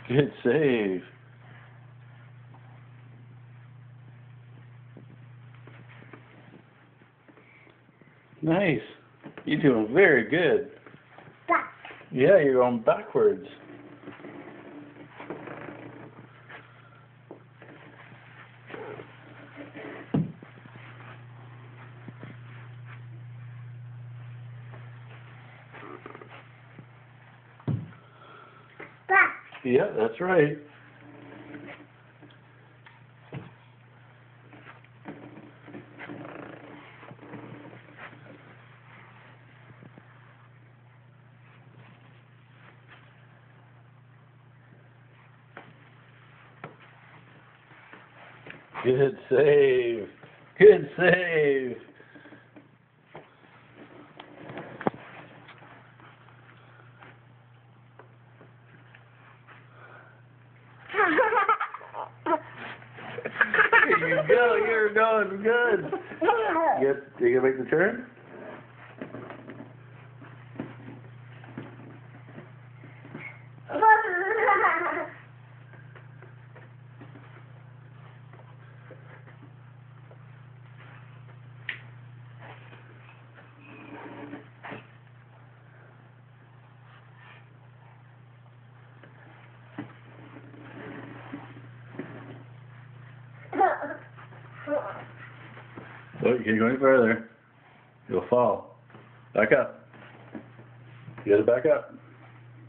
Good save. Nice. You're doing very good. Back. Yeah, you're going backwards. Back. Yeah, that's right. Good save. Good save. There you go. You're going good. You gonna make the turn? Oh, you can't go any further. You'll fall. Back up. You gotta back up.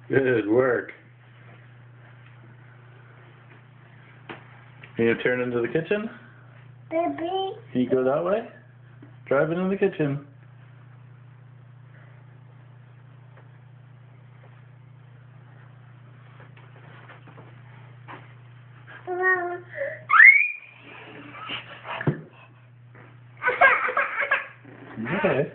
Good work. Can you turn into the kitchen? Baby. Can you go that way? Drive into the kitchen. Okay.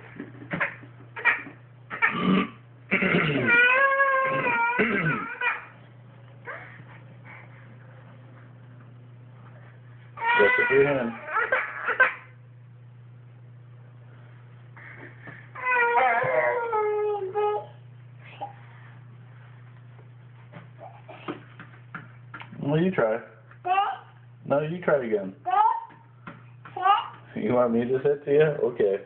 That's a free hand. Well, you try. No, you try again. You want me to sit to you? Okay.